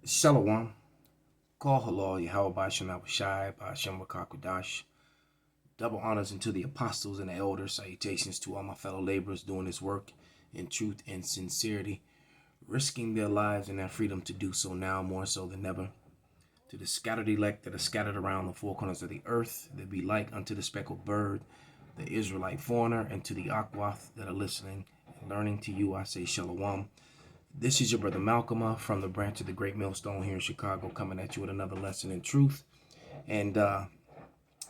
Shalom. Call halal Yahweh Bashem Abishai Bashem Wakakudash. Double honors unto the apostles and the elders. Salutations to all my fellow laborers doing this work in truth and sincerity, risking their lives and their freedom to do so now more so than ever. To the scattered elect that are scattered around the four corners of the earth, that be like unto the speckled bird, the Israelite foreigner, and to the Akwath that are listening and learning to you, I say Shalom. This is your brother Malcolm from the branch of the Great Millstone here in Chicago, coming at you with another lesson in truth. And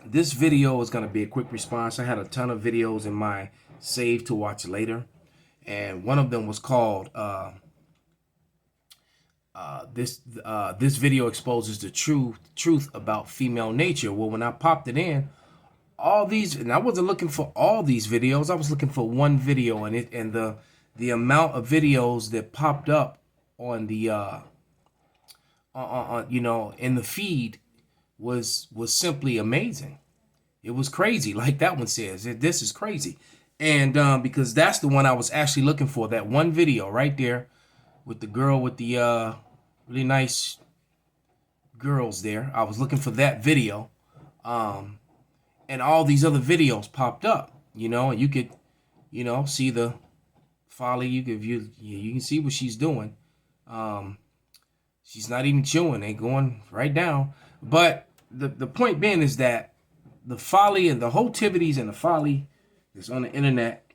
this video is going to be a quick response. I had a ton of videos in my save to watch later, and one of them was called this video exposes the truth about female nature. Well, when I popped it in, all these, and I wasn't looking for all these videos, I was looking for one video, and the amount of videos that popped up on the in the feed was simply amazing. It was crazy, like that one says. This is crazy. And because that's the one I was actually looking for, that one video right there with the girl with the really nice girls there. I was looking for that video, and all these other videos popped up, and you could see the folly. You can see what she's doing. She's not even chewing. They going right down. But the point being is that the folly and the wholetivities and the folly that's on the internet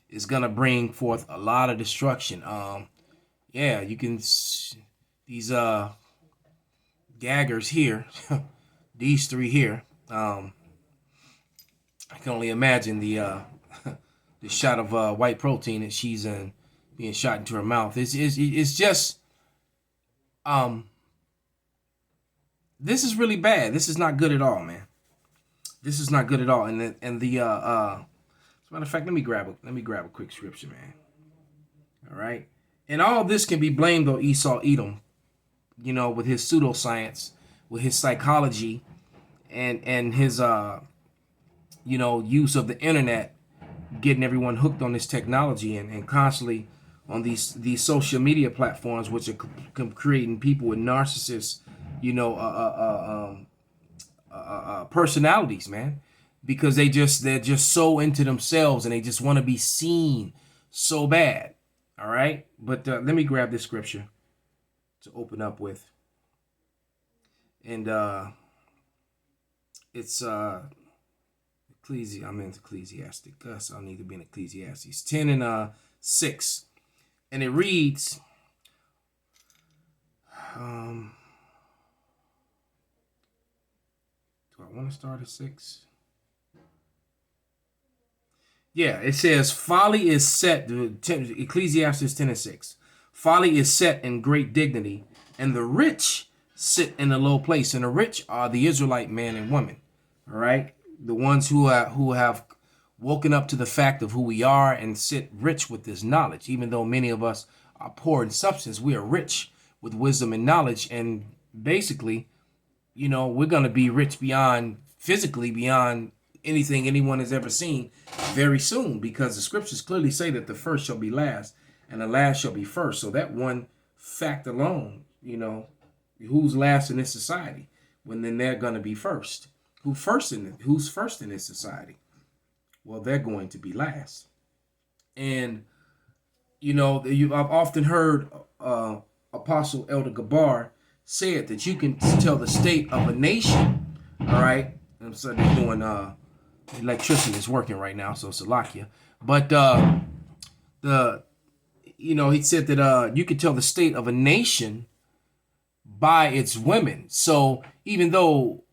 is gonna bring forth a lot of destruction. Yeah, you can these gaggers here, these three here. I can only imagine the shot of white protein that she's being shot into her mouth. It's just this is really bad. This is not good at all, man. This is not good at all. And as a matter of fact, let me grab a quick scripture, man. All right, and all this can be blamed on Esau Edom, with his pseudoscience, with his psychology, and his use of the internet, getting everyone hooked on this technology and constantly on these social media platforms, which are creating people with narcissists, personalities, man, because they're just so into themselves and they just want to be seen so bad. All right, but let me grab this scripture to open up with, and it's I'm in Ecclesiastic. So I need to be in Ecclesiastes 10 and 6, and it reads. Do I want to start at 6? Yeah, it says, folly is set, Ecclesiastes 10 and 6. Folly is set in great dignity, and the rich sit in a low place. And the rich are the Israelite man and woman. All right? The ones who have woken up to the fact of who we are and sit rich with this knowledge. Even though many of us are poor in substance, we are rich with wisdom and knowledge. And basically, we're going to be rich physically beyond anything anyone has ever seen very soon, because the scriptures clearly say that the first shall be last and the last shall be first. So that one fact alone, who's last in this society, when then they're going to be first. Who's first in this society? Well, they're going to be last. And I've often heard Apostle Elder Gabar said that you can tell the state of a nation. All right, and so they're doing electricity is working right now, so Salakia. But he said that you can tell the state of a nation by its women. So even though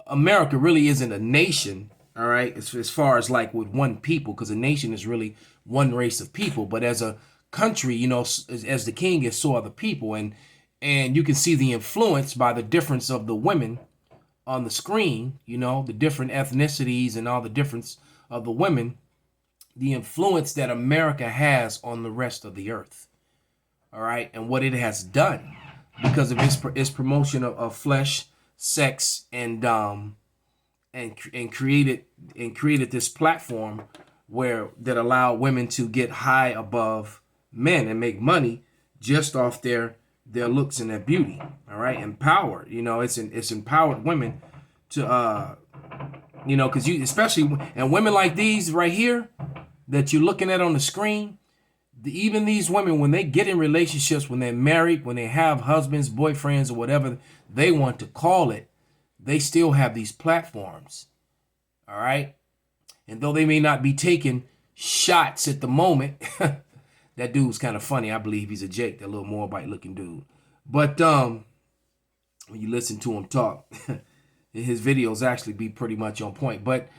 America really isn't a nation, all right, as far as like with one people, because a nation is really one race of people, but as a country, as the king is, so are the people, and you can see the influence by the difference of the women on the screen, the different ethnicities and all the difference of the women, the influence that America has on the rest of the earth, all right, and what it has done because of its promotion of flesh, sex, and created this platform that allowed women to get high above men and make money just off their their looks and their beauty. All right, empowered. It's empowered women to because you especially and women like these right here that you're looking at on the screen. Even these women, when they get in relationships, when they're married, when they have husbands, boyfriends, or whatever they want to call it, they still have these platforms. All right. And though they may not be taking shots at the moment, that dude's kind of funny. I believe he's a Jake, that little Moabite looking dude. But when you listen to him talk, his videos actually be pretty much on point. But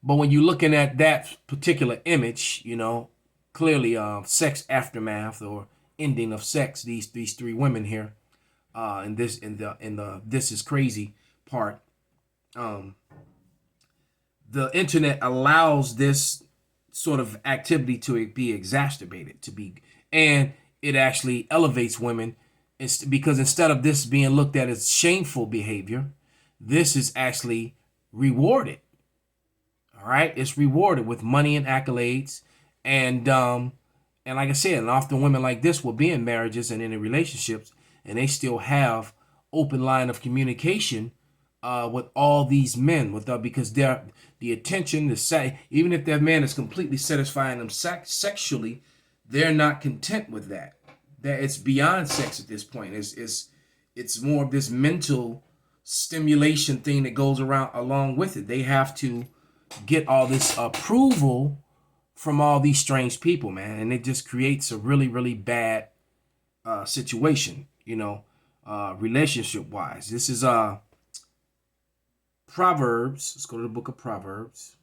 when you're looking at that particular image, clearly sex aftermath or ending of sex, these three women here, in the this is crazy part, the internet allows this sort of activity to be exacerbated, and it actually elevates women. It's because instead of this being looked at as shameful behavior, this is actually rewarded. All right, it's rewarded with money and accolades, and like I said, and often women like this will be in marriages and in relationships, and they still have open line of communication with all these men, because they're the attention, even if that man is completely satisfying them sexually, they're not content with that. That it's beyond sex at this point. It's more of this mental stimulation thing that goes around along with it. They have to get all this approval from all these strange people, man, and it just creates a really, really bad situation, relationship wise. This is Proverbs. Let's go to the book of Proverbs.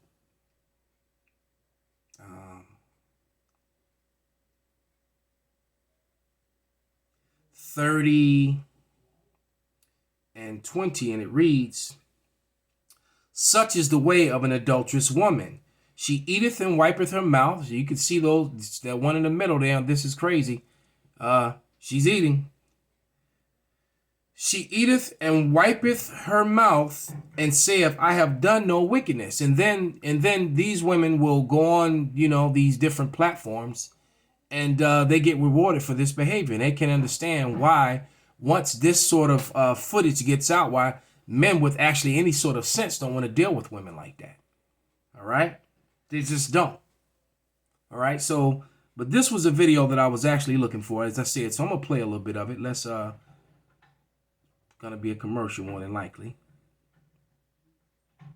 30 and 20, and it reads, "Such is the way of an adulterous woman. She eateth and wipeth her mouth." So you can see that one in the middle there. This is crazy. She's eating. "She eateth and wipeth her mouth, and saith, I have done no wickedness." And then these women will go on, these different platforms, and they get rewarded for this behavior. And they can understand why, once this sort of footage gets out, why men with actually any sort of sense don't want to deal with women like that. All right? They just don't. All right? So, but this was a video that I was actually looking for, as I said. So I'm going to play a little bit of it. Let's, going to be a commercial more than likely.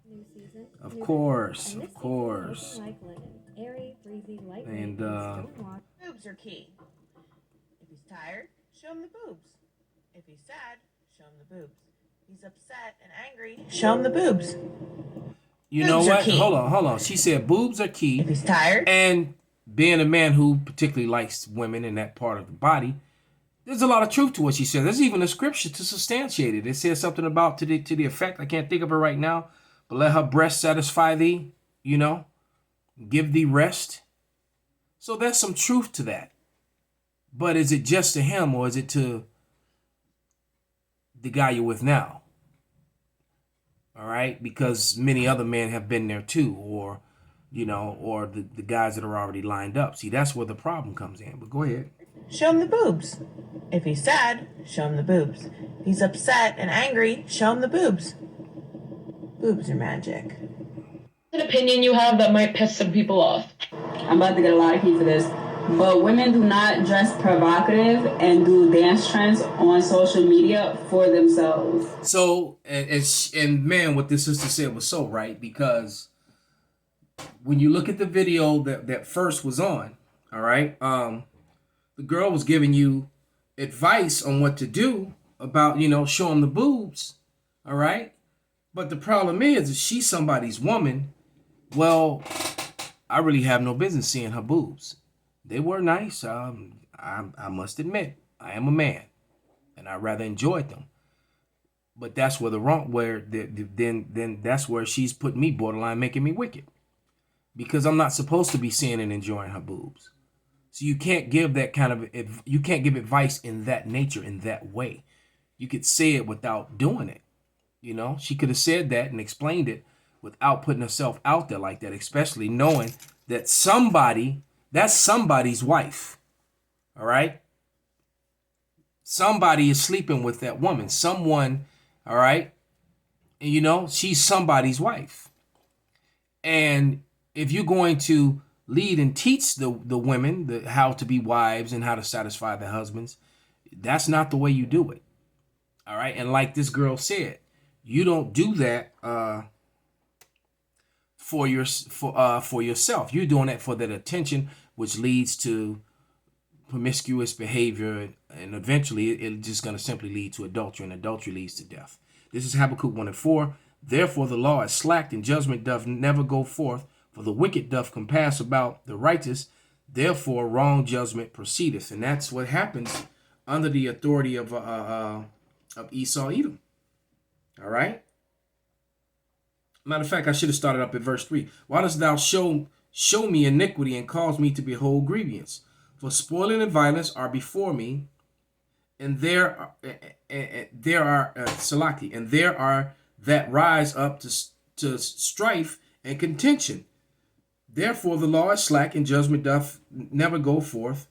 New season. Of course. Like linen. Airy, breezy, light. And, boobs are key. If he's tired, show him the boobs. If he's sad, show him the boobs. If he's upset and angry, show him the boobs. You know what? Hold on. She said boobs are key. If he's tired. And being a man who particularly likes women in that part of the body, there's a lot of truth to what she said. There's even a scripture to substantiate it. It says something about to the effect, I can't think of it right now, but let her breast satisfy thee, give thee rest. So there's some truth to that. But is it just to him, or is it to the guy you're with now? All right? Because many other men have been there too, or the guys that are already lined up. See, that's where the problem comes in. But go ahead. Show him the boobs. If he's sad, show him the boobs. If he's upset and angry, show him the boobs. Boobs are magic. An opinion you have that might piss some people off. I'm about to get a lot of heat for this, but women do not dress provocative and do dance trends on social media for themselves. So, and man, what this sister said was so right, because when you look at the video that first was on, all right, the girl was giving you advice on what to do about, showing the boobs, all right? But the problem is, if she's somebody's woman, well, I really have no business seeing her boobs. They were nice. I must admit, I am a man, and I rather enjoyed them. But that's where then that's where she's putting me borderline, making me wicked, because I'm not supposed to be seeing and enjoying her boobs. So you can't give you can't give advice in that nature, in that way. You could say it without doing it. She could have said that and explained it without putting herself out there like that, especially knowing that that's somebody's wife. All right. Somebody is sleeping with that woman. Someone, all right, and she's somebody's wife. And if you're going to lead and teach the women how to be wives and how to satisfy their husbands, that's not the way you do it. All right. And like this girl said, you don't do that for yourself. You're doing that for that attention, which leads to promiscuous behavior, and eventually it's just going to simply lead to adultery, and adultery leads to death. This is Habakkuk 1:4. Therefore the law is slacked, and judgment doth never go forth, for the wicked doth compass about the righteous, therefore wrong judgment proceedeth. And that's what happens under the authority of Esau, Edom. All right. Matter of fact, I should have started up at verse 3. Why dost thou show me iniquity, and cause me to behold grievance? For spoiling and violence are before me, and there are Salaki, and there are that rise up to strife and contention. Therefore the law is slack, and judgment doth never go forth.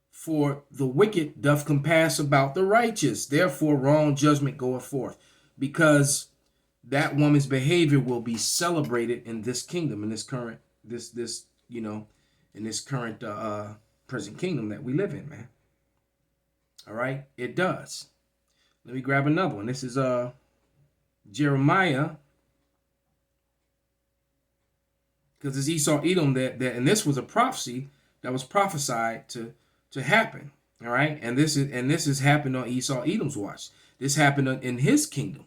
For the wicked doth compass about the righteous. Therefore wrong judgment goeth forth. Because that woman's behavior will be celebrated in this kingdom, in this current, in this current present kingdom that we live in, man. All right, it does. Let me grab another one. This is Jeremiah, because it's Esau Edom that and this was a prophecy that was prophesied to happen. All right, and this has happened on Esau Edom's watch. This happened in his kingdom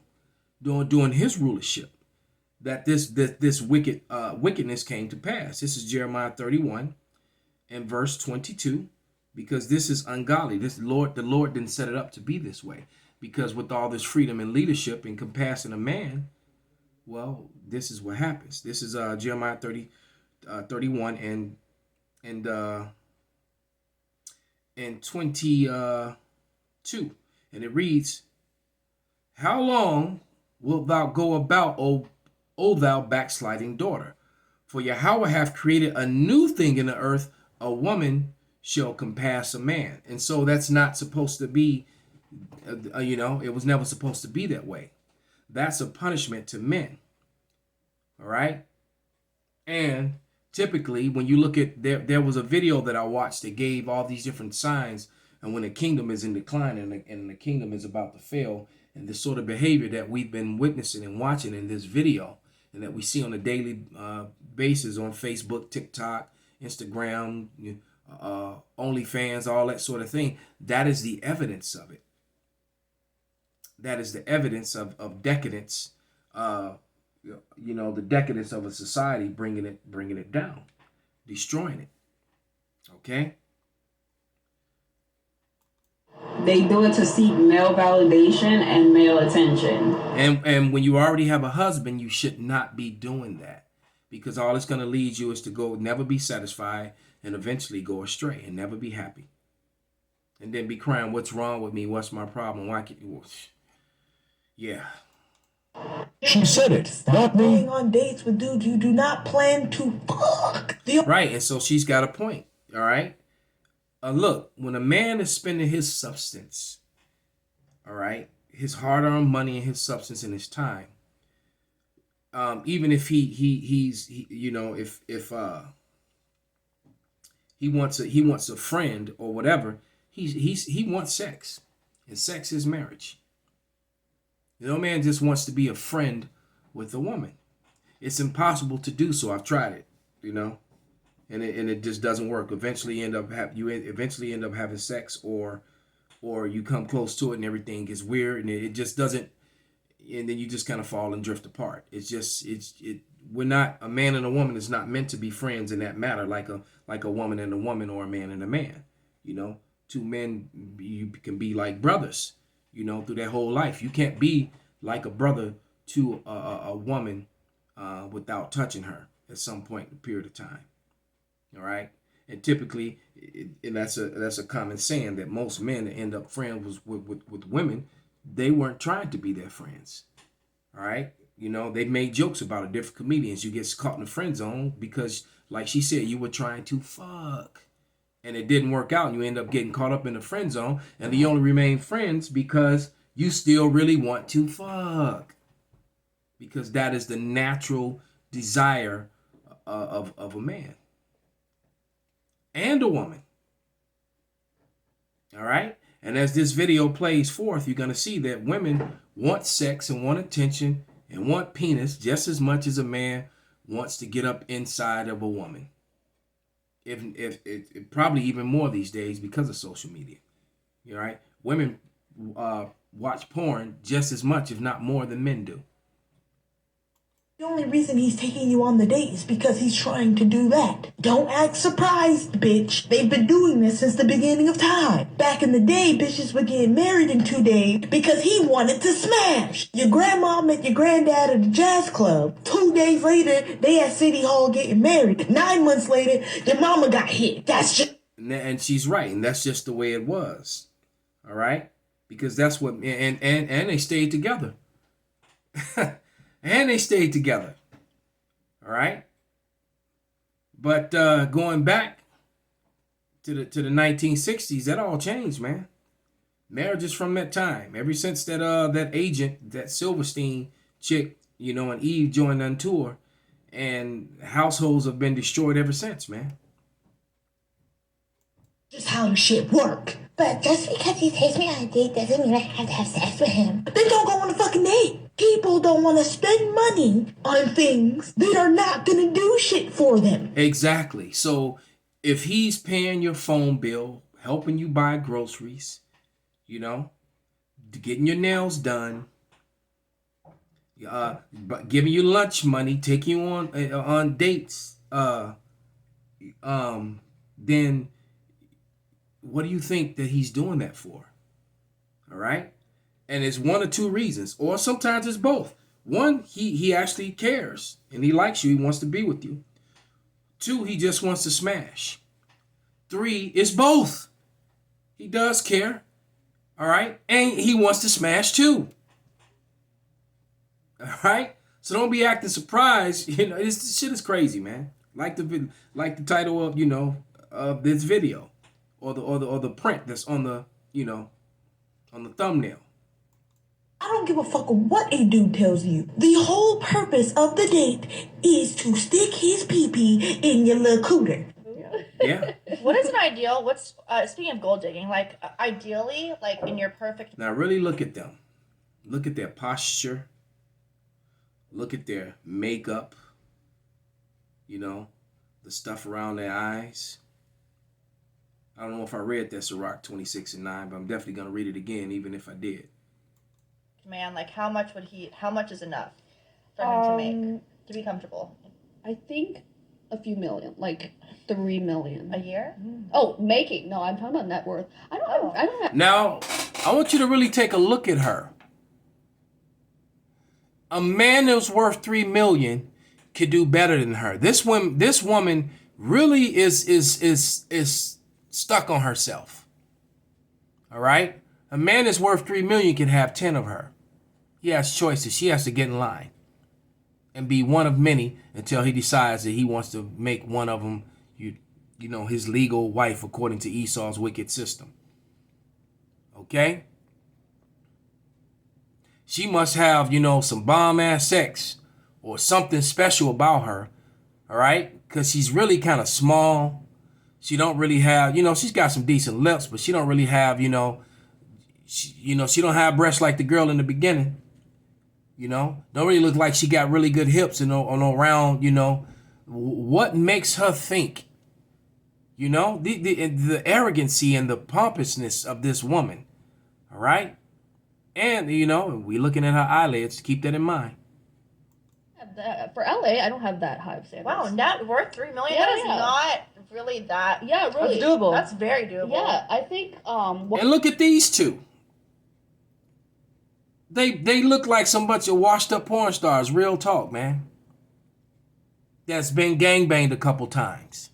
during his rulership, that this wickedness came to pass. This is Jeremiah 31 and verse 22, because this is ungodly. The Lord didn't set it up to be this way, because with all this freedom and leadership and compassing a man, well, this is what happens. This is Jeremiah 31 and 22, and it reads, how long wilt thou go about, O thou backsliding daughter? For Yahweh hath created a new thing in the earth, a woman shall compass a man. And so that's not supposed to be, it was never supposed to be that way. That's a punishment to men. All right. And typically when you look at, there was a video that I watched that gave all these different signs, and when a kingdom is in decline and the kingdom is about to fail, and the sort of behavior that we've been witnessing and watching in this video, and that we see on a daily basis on Facebook, TikTok, Instagram, OnlyFans, all that sort of thing, that is the evidence of it. That is the evidence of decadence, the decadence of a society, bringing it down, destroying it. Okay? They do it to seek male validation and male attention. And when you already have a husband, you should not be doing that, because all it's going to lead you is to go never be satisfied and eventually go astray and never be happy. And then be crying, what's wrong with me? What's my problem? Why can't you? Yeah. She said it, Stop not me. going on dates with dudes you do not plan to fuck. Right, and so she's got a point. All right. Look, when a man is spending his substance, all right, his hard-earned money and his substance and his time, even if he wants a friend or whatever, he wants sex, and sex is marriage. No man just wants to be a friend with a woman. It's impossible to do so. I've tried it, and it just doesn't work. Eventually you end up having sex, or you come close to it and everything gets weird, and it just doesn't, and then you just kind of fall and drift apart. We're not, a man and a woman is not meant to be friends in that matter, like a woman and a woman, or a man and a man. Two men, you can be like brothers, through their whole life. You can't be like a brother to a woman without touching her at some point in a period of time. All right. And typically, and that's a common saying, that most men that end up friends with women, they weren't trying to be their friends. All right. They made jokes about it. Different comedians, you get caught in the friend zone because, like she said, you were trying to fuck. and it didn't work out, and you end up getting caught up in the friend zone, and you only remain friends because you still really want to fuck, because that is the natural desire of a man and a woman. All right? And as this video plays forth, you're going to see that women want sex and want attention and want penis just as much as a man wants to get up inside of a woman. If probably even more these days because of social media. All right? Women watch porn just as much, if not more, than men do. The only reason he's taking you on the date is because he's trying to do that. Don't act surprised, bitch. They've been doing this since the beginning of time. Back in the day, bitches would get married in 2 days because he wanted to smash. Your grandma met your granddad at the jazz club. 2 days later, they at City Hall getting married. 9 months later, your mama got hit. That's just... And she's right, and that's just the way it was. All right? Because that's what... And they stayed together. And they stayed together. All right? But going back to the 1960s, that all changed, man. Marriages from that time. Ever since that agent, that Silverstein chick, and Eve joined on tour, and households have been destroyed ever since, man. Just how the shit work. But just because he takes me on a date doesn't mean I have to have sex with him. Then don't go on a fucking date. People don't want to spend money on things that are not going to do shit for them. Exactly. So if he's paying your phone bill, helping you buy groceries, getting your nails done, but giving you lunch money, taking you on dates, then what do you think that he's doing that for? All right? And it's one or two reasons, or sometimes it's both. One, he actually cares and he likes you. He wants to be with you. 2, he just wants to smash. 3, it's both. He does care. All right? And he wants to smash too. All right? So don't be acting surprised. This shit is crazy, man. Like the title of, of this video, or the print that's on the, on the thumbnail. I don't give a fuck what a dude tells you. The whole purpose of the date is to stick his pee-pee in your little cooter. Yeah. What is an ideal? What's speaking of gold digging? Like ideally, like in your perfect. Now really look at them. Look at their posture. Look at their makeup. The stuff around their eyes. I don't know if I read that Sirach 26:9, but I'm definitely gonna read it again, even if I did. Man, like how much is enough for him to make to be comfortable? I think a few million, like 3 million a year. Oh, making? No, I'm talking about net worth. I don't have. Now, I want you to really take a look at her. A man that's worth 3 million could do better than her. This woman really is stuck on herself. All right? A man that's worth 3 million can have 10 of her. He has choices. She has to get in line and be one of many until he decides that he wants to make one of them, his legal wife according to Esau's wicked system. Okay? She must have, some bomb-ass sex or something special about her, all right? Because she's really kind of small. She don't really have, she's got some decent lips, but she don't really have, she don't have breasts like the girl in the beginning. Don't really look like she got really good hips and around, what makes her think, the arrogancy and the pompousness of this woman, all right? And, we looking at her eyelids, keep that in mind. For LA, I don't have that high of standards. Wow, net worth 3 million. Yeah, That is not really that. Yeah, really. That's doable. That's very doable. Yeah, I think. And look at these two. They look like some bunch of washed up porn stars. Real talk, man. That's been gangbanged a couple times.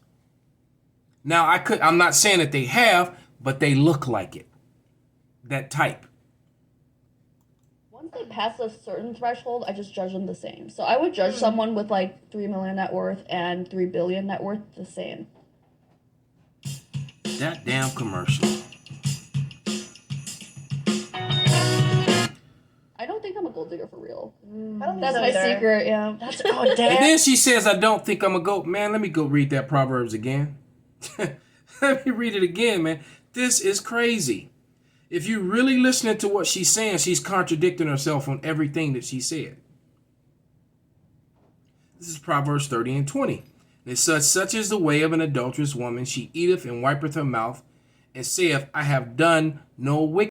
Now I'm not saying that they have, but they look like it. That type. Once they pass a certain threshold, I just judge them the same. So I would judge someone with like 3 million net worth and 3 billion net worth the same. That damn commercial. I don't think I'm a gold digger for real. I don't think That's so my either. secret, yeah. That's oh And damn. then she says, I don't think I'm a goat. Man, let me go read that Proverbs again. Let me read it again, man. This is crazy. If you're really listening to what she's saying, she's contradicting herself on everything that she said. This is Proverbs 30 and 20. And it says, such is the way of an adulterous woman. She eateth and wipeth her mouth, and saith, I have done no wickedness.